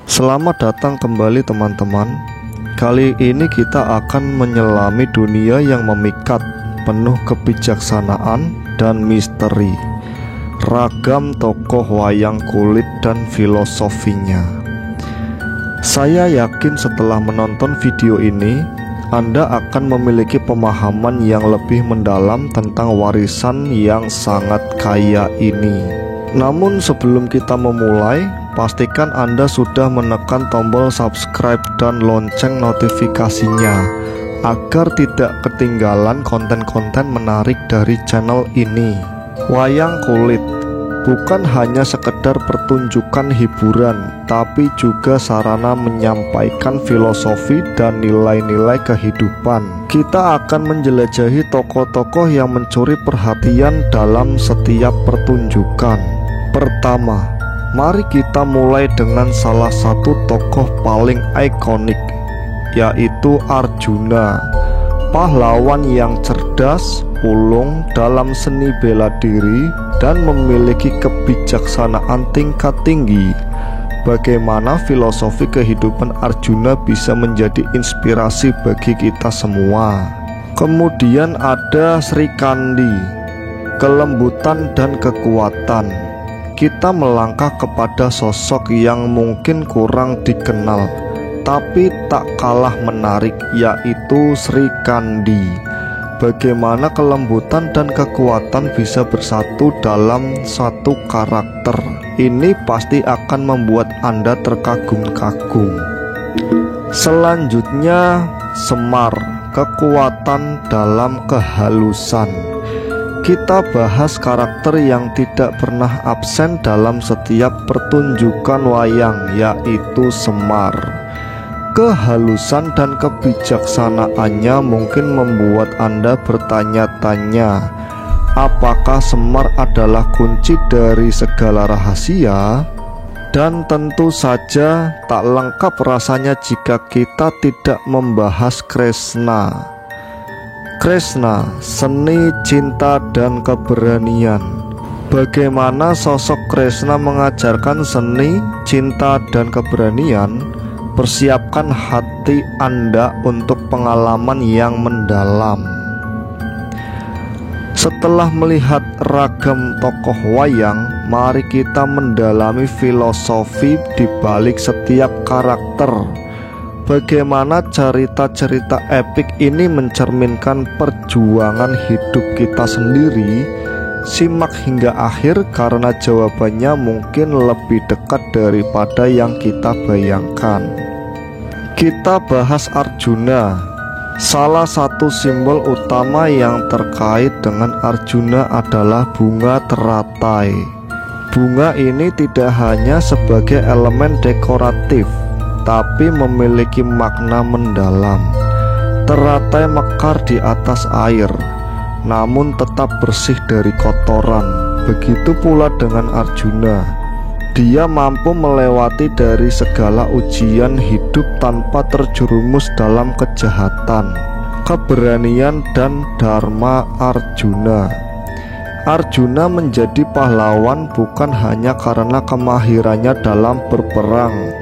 Selamat datang kembali teman-teman. Kali ini kita akan menyelami dunia yang memikat, penuh kebijaksanaan dan misteri. Ragam tokoh wayang kulit dan filosofinya. Saya yakin setelah menonton video ini, Anda akan memiliki pemahaman yang lebih mendalam tentang warisan yang sangat kaya ini. Namun sebelum kita memulai, pastikan Anda sudah menekan tombol subscribe dan lonceng notifikasinya agar tidak ketinggalan konten-konten menarik dari channel ini. Wayang kulit bukan hanya sekedar pertunjukan hiburan, tapi juga sarana menyampaikan filosofi dan nilai-nilai kehidupan. Kita akan menjelajahi tokoh-tokoh yang mencuri perhatian dalam setiap pertunjukan. Pertama, mari kita mulai dengan salah satu tokoh paling ikonik, yaitu Arjuna, pahlawan yang cerdas, ulung dalam seni bela diri, dan memiliki kebijaksanaan tingkat tinggi. Bagaimana filosofi kehidupan Arjuna bisa menjadi inspirasi bagi kita semua. Kemudian ada Sri Kandi, kelembutan dan kekuatan. Kita melangkah kepada sosok yang mungkin kurang dikenal, tapi tak kalah menarik, yaitu Sri Kandi. Bagaimana kelembutan dan kekuatan bisa bersatu dalam satu karakter. Ini pasti akan membuat Anda terkagum-kagum. Selanjutnya, Semar, kekuatan dalam kehalusan. Kita bahas karakter yang tidak pernah absen dalam setiap pertunjukan wayang, yaitu Semar. Kehalusan dan kebijaksanaannya mungkin membuat Anda bertanya-tanya, apakah Semar adalah kunci dari segala rahasia? Dan tentu saja tak lengkap rasanya jika kita tidak membahas Kresna. Kresna, seni, cinta, dan keberanian. Bagaimana sosok Kresna mengajarkan seni, cinta, dan keberanian? Persiapkan hati Anda untuk pengalaman yang mendalam. Setelah melihat ragam tokoh wayang, mari kita mendalami filosofi di balik setiap karakter. Bagaimana cerita-cerita epik ini mencerminkan perjuangan hidup kita sendiri? Simak hingga akhir karena jawabannya mungkin lebih dekat daripada yang kita bayangkan. Kita bahas Arjuna. Salah satu simbol utama yang terkait dengan Arjuna adalah bunga teratai. Bunga ini tidak hanya sebagai elemen dekoratif, tapi memiliki makna mendalam. Teratai mekar di atas air, namun tetap bersih dari kotoran. Begitu pula dengan Arjuna. Dia mampu melewati dari segala ujian hidup tanpa terjerumus dalam kejahatan. Keberanian dan dharma Arjuna. Arjuna menjadi pahlawan bukan hanya karena kemahirannya dalam berperang,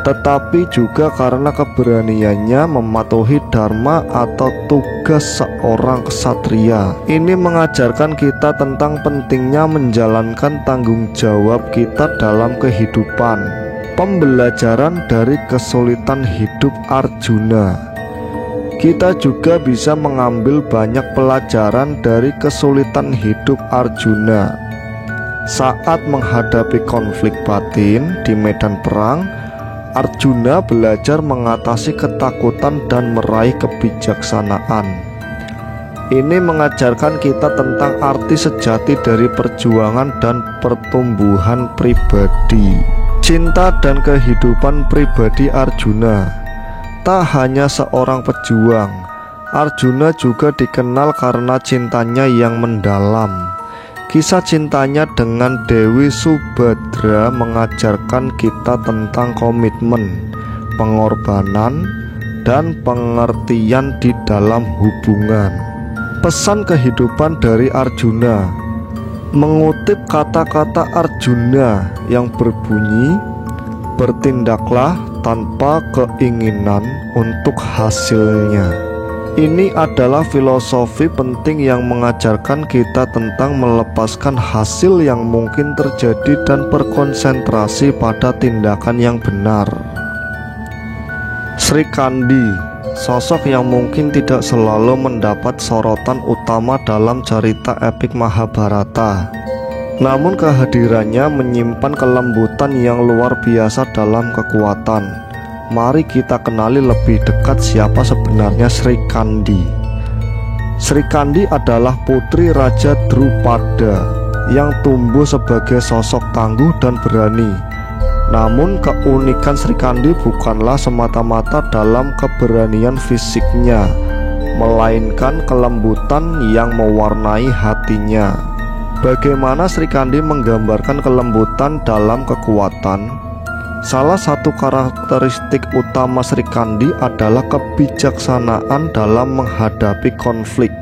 tetapi juga karena keberaniannya mematuhi dharma atau tugas seorang ksatria. Ini mengajarkan kita tentang pentingnya menjalankan tanggung jawab kita dalam kehidupan. Pembelajaran dari kesulitan hidup Arjuna. Kita juga bisa mengambil banyak pelajaran dari kesulitan hidup Arjuna. Saat menghadapi konflik batin di medan perang, Arjuna belajar mengatasi ketakutan dan meraih kebijaksanaan. Ini mengajarkan kita tentang arti sejati dari perjuangan dan pertumbuhan pribadi. Cinta dan kehidupan pribadi Arjuna. Tak hanya seorang pejuang, Arjuna juga dikenal karena cintanya yang mendalam. Kisah cintanya dengan Dewi Subadra mengajarkan kita tentang komitmen, pengorbanan, dan pengertian di dalam hubungan. Pesan kehidupan dari Arjuna. Mengutip kata-kata Arjuna yang berbunyi, Bertindaklah tanpa keinginan untuk hasilnya. Ini adalah filosofi penting yang mengajarkan kita tentang melepaskan hasil yang mungkin terjadi dan berkonsentrasi pada tindakan yang benar. Sri Kandi, sosok yang mungkin tidak selalu mendapat sorotan utama dalam cerita epik Mahabharata. Namun kehadirannya menyimpan kelembutan yang luar biasa dalam kekuatan. Mari kita kenali lebih dekat siapa sebenarnya Sri Kandi. Sri Kandi adalah putri Raja Drupada yang tumbuh sebagai sosok tangguh dan berani. Namun keunikan Sri Kandi bukanlah semata-mata dalam keberanian fisiknya, melainkan kelembutan yang mewarnai hatinya. Bagaimana Sri Kandi menggambarkan kelembutan dalam kekuatan? Salah satu karakteristik utama Sri Kandi adalah kebijaksanaan dalam menghadapi konflik.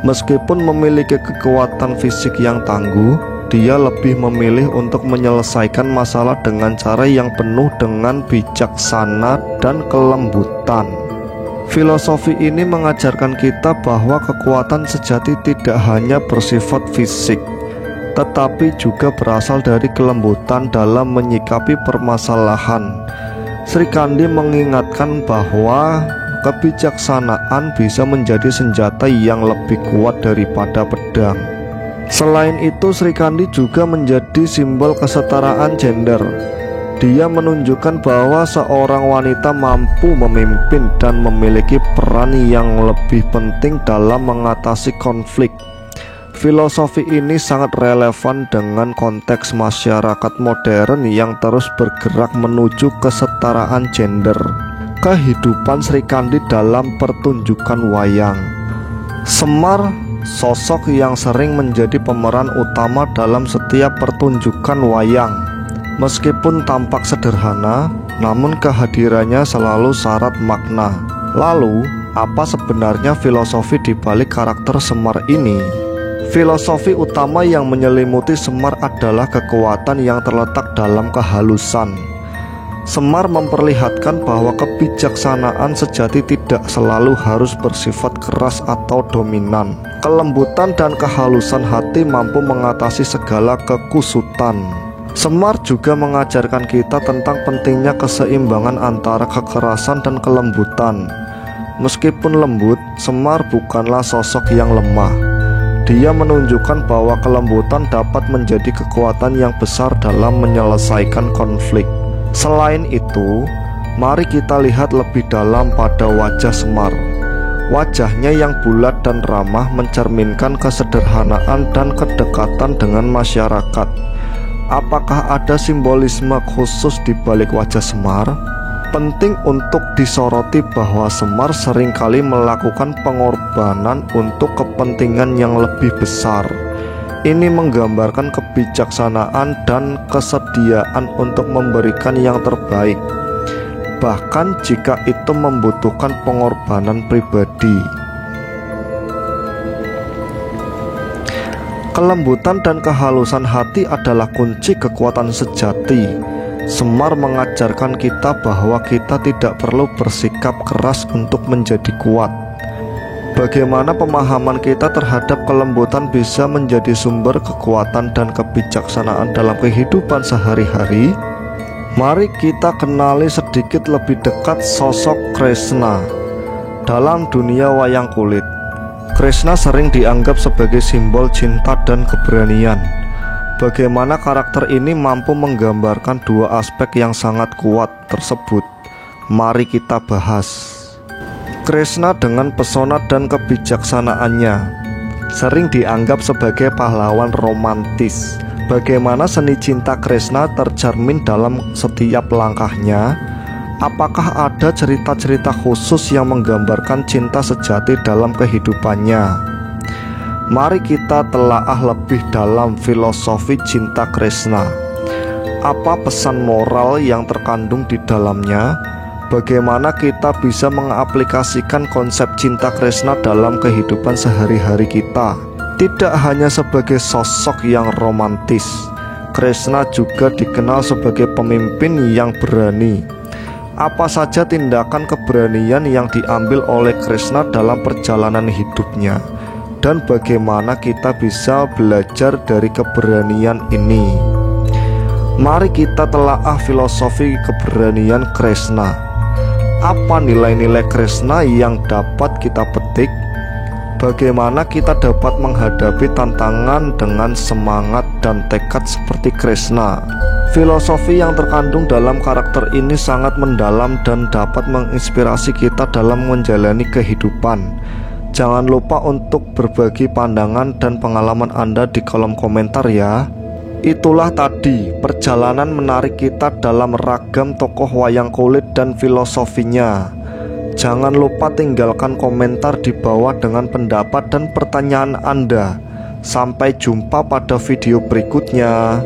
Meskipun memiliki kekuatan fisik yang tangguh, dia lebih memilih untuk menyelesaikan masalah dengan cara yang penuh dengan bijaksana dan kelembutan. Filosofi ini mengajarkan kita bahwa kekuatan sejati tidak hanya bersifat fisik, tetapi juga berasal dari kelembutan dalam menyikapi permasalahan. Sri Kandi mengingatkan bahwa kebijaksanaan bisa menjadi senjata yang lebih kuat daripada pedang. Selain itu, Sri Kandi juga menjadi simbol kesetaraan gender. Dia menunjukkan bahwa seorang wanita mampu memimpin dan memiliki peran yang lebih penting dalam mengatasi konflik. Filosofi ini sangat relevan dengan konteks masyarakat modern yang terus bergerak menuju kesetaraan gender. Kehidupan Sri Kandi dalam pertunjukan wayang. Semar, sosok yang sering menjadi pemeran utama dalam setiap pertunjukan wayang. Meskipun tampak sederhana, namun kehadirannya selalu syarat makna. Lalu, apa sebenarnya filosofi di balik karakter Semar ini? Filosofi utama yang menyelimuti Semar adalah kekuatan yang terletak dalam kehalusan. Semar memperlihatkan bahwa kebijaksanaan sejati tidak selalu harus bersifat keras atau dominan. Kelembutan dan kehalusan hati mampu mengatasi segala kekusutan. Semar juga mengajarkan kita tentang pentingnya keseimbangan antara kekerasan dan kelembutan. Meskipun lembut, Semar bukanlah sosok yang lemah. Dia menunjukkan bahwa kelembutan dapat menjadi kekuatan yang besar dalam menyelesaikan konflik. Selain itu, mari kita lihat lebih dalam pada wajah Semar. Wajahnya yang bulat dan ramah mencerminkan kesederhanaan dan kedekatan dengan masyarakat. Apakah ada simbolisme khusus di balik wajah Semar? Penting untuk disoroti bahwa Semar seringkali melakukan pengorbanan untuk kepentingan yang lebih besar. Ini menggambarkan kebijaksanaan dan kesediaan untuk memberikan yang terbaik, bahkan jika itu membutuhkan pengorbanan pribadi. Kelembutan dan kehalusan hati adalah kunci kekuatan sejati. Semar mengajarkan kita bahwa kita tidak perlu bersikap keras untuk menjadi kuat. Bagaimana pemahaman kita terhadap kelembutan bisa menjadi sumber kekuatan dan kebijaksanaan dalam kehidupan sehari-hari? Mari kita kenali sedikit lebih dekat sosok Krishna. Dalam dunia wayang kulit, Krishna sering dianggap sebagai simbol cinta dan keberanian. Bagaimana karakter ini mampu menggambarkan dua aspek yang sangat kuat tersebut? Mari kita bahas. Krishna dengan pesona dan kebijaksanaannya sering dianggap sebagai pahlawan romantis. Bagaimana seni cinta Krishna tercermin dalam setiap langkahnya? Apakah ada cerita-cerita khusus yang menggambarkan cinta sejati dalam kehidupannya? Mari kita telaah lebih dalam filosofi cinta Krishna. Apa pesan moral yang terkandung di dalamnya? Bagaimana kita bisa mengaplikasikan konsep cinta Krishna dalam kehidupan sehari-hari kita? Tidak hanya sebagai sosok yang romantis, Krishna juga dikenal sebagai pemimpin yang berani. Apa saja tindakan keberanian yang diambil oleh Krishna dalam perjalanan hidupnya, dan bagaimana kita bisa belajar dari keberanian ini? Mari kita telaah filosofi keberanian Krishna. Apa nilai-nilai Krishna yang dapat kita petik? Bagaimana kita dapat menghadapi tantangan dengan semangat dan tekad seperti Krishna? Filosofi yang terkandung dalam karakter ini sangat mendalam dan dapat menginspirasi kita dalam menjalani kehidupan. Jangan lupa untuk berbagi pandangan dan pengalaman Anda di kolom komentar ya. Itulah tadi perjalanan menarik kita dalam ragam tokoh wayang kulit dan filosofinya. Jangan lupa tinggalkan komentar di bawah dengan pendapat dan pertanyaan Anda. Sampai jumpa pada video berikutnya.